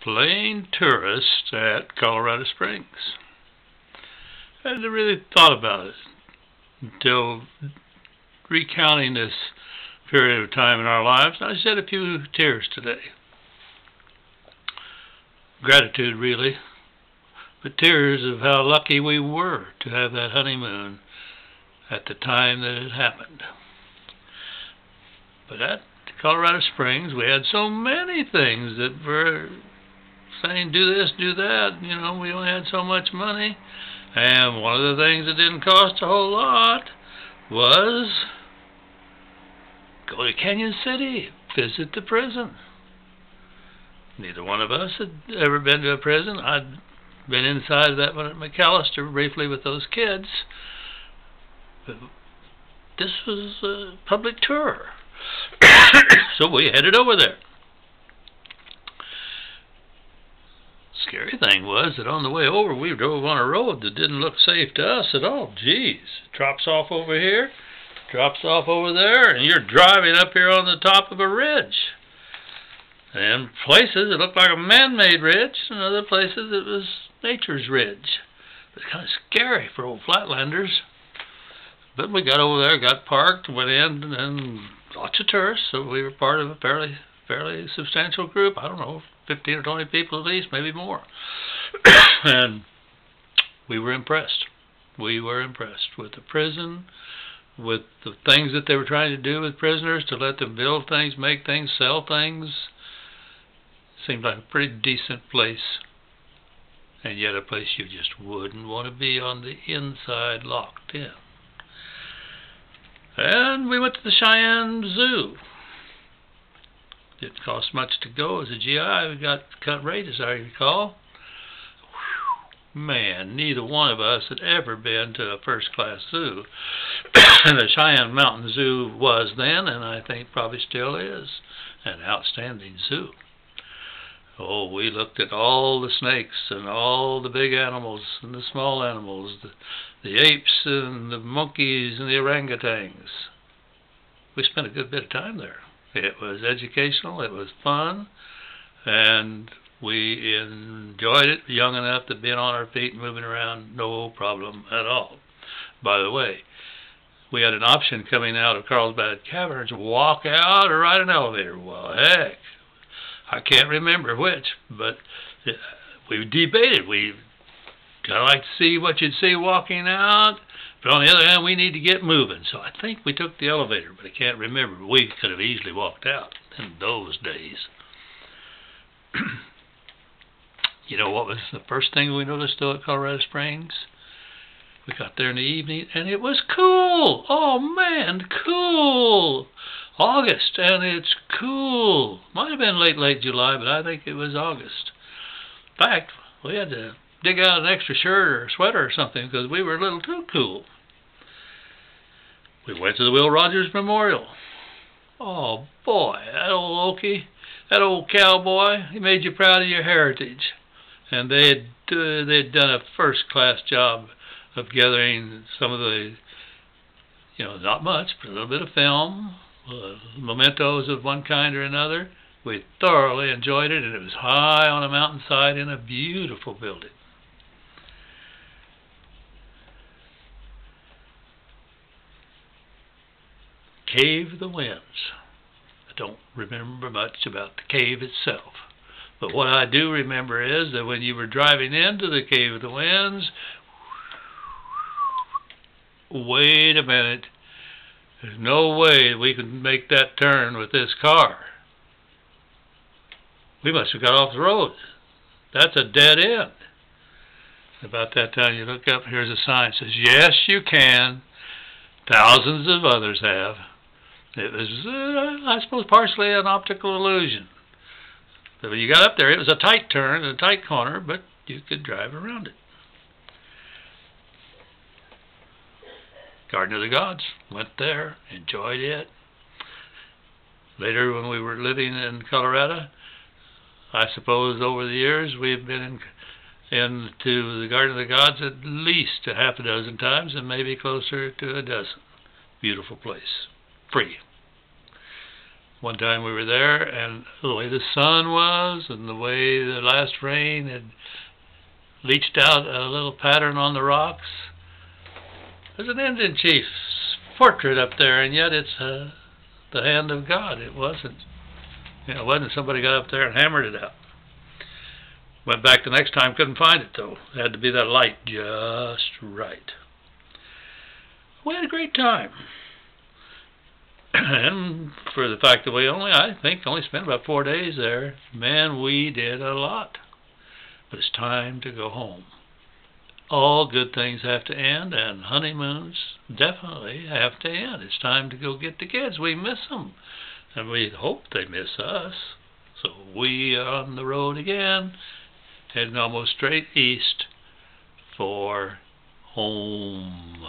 plain tourist at Colorado Springs. I hadn't really thought about it until recounting this period of time in our lives. I shed a few tears today. Gratitude, really, but tears of how lucky we were to have that honeymoon at the time that it happened. But at Colorado Springs, we had so many things that were saying, do this, do that. You know, we only had so much money. And one of the things that didn't cost a whole lot was go to Canyon City, visit the prison. Neither one of us had ever been to a prison. I'd been inside of that one at McAllister briefly with those kids. But this was a public tour. So we headed over there. Scary thing was that on the way over we drove on a road that didn't look safe to us at all. Geez, it drops off over here, drops off over there, and you're driving up here on the top of a ridge. And places it looked like a man-made ridge, and other places it was nature's ridge. It was kind of scary for old flatlanders. But we got over there, got parked, went in, and lots of tourists, so we were part of a fairly substantial group. I don't know, 15 or 20 people at least, maybe more. And we were impressed. We were impressed with the prison, with the things that they were trying to do with prisoners, to let them build things, make things, sell things. Seemed like a pretty decent place, and yet a place you just wouldn't want to be on the inside, locked in. And we went to the Cheyenne Zoo. Didn't cost much to go as a GI. We got cut rate, as I recall. Whew, man, neither one of us had ever been to a first-class zoo. And the Cheyenne Mountain Zoo was then, and I think probably still is, an outstanding zoo. Oh, we looked at all the snakes and all the big animals and the small animals, the apes and the monkeys and the orangutans. We spent a good bit of time there. It was educational, it was fun, and we enjoyed it young enough to be on our feet and moving around, no problem at all. By the way, we had an option coming out of Carlsbad Caverns, walk out or ride an elevator. Well, heck, I can't remember which, but we debated. We kind of like to see what you'd see walking out, but on the other hand, we need to get moving. So I think we took the elevator, but I can't remember. We could have easily walked out in those days. You know what was the first thing we noticed, though, at Colorado Springs? We got there in the evening, and it was cool. Oh, man, cool. August, and it's cool. Might have been late July, but I think it was August. In fact, we had to dig out an extra shirt or sweater or something because we were a little too cool. We went to the Will Rogers Memorial. Oh, boy, that old Okie, that old cowboy, he made you proud of your heritage. And they'd done a first-class job of gathering some of the, not much, but a little bit of film, mementos of one kind or another. We thoroughly enjoyed it, and it was high on a mountainside in a beautiful building. Cave of the Winds. I don't remember much about the cave itself, but what I do remember is that when you were driving into the Cave of the Winds, wait a minute, there's no way we can make that turn with this car. We must have got off the road. That's a dead end. About that time you look up, here's a sign that says, yes, you can. Thousands of others have. It was, I suppose, partially an optical illusion. But when you got up there, it was a tight turn, a tight corner, but you could drive around it. Garden of the Gods, went there, enjoyed it. Later, when we were living in Colorado, I suppose over the years we've been into the Garden of the Gods at least a half a dozen times, and maybe closer to a dozen. Beautiful place, free. One time we were there, and the way the sun was, and the way the last rain had leached out a little pattern on the rocks. There's an Indian chief's portrait up there, and yet it's the hand of God. It wasn't. It wasn't somebody got up there and hammered it out. Went back the next time, couldn't find it though. It had to be that light just right. We had a great time. And for the fact that we only spent about 4 days there, man, we did a lot. But it's time to go home. All good things have to end, and honeymoons definitely have to end. It's time to go get the kids. We miss them, and we hope they miss us. So we are on the road again, heading almost straight east for home.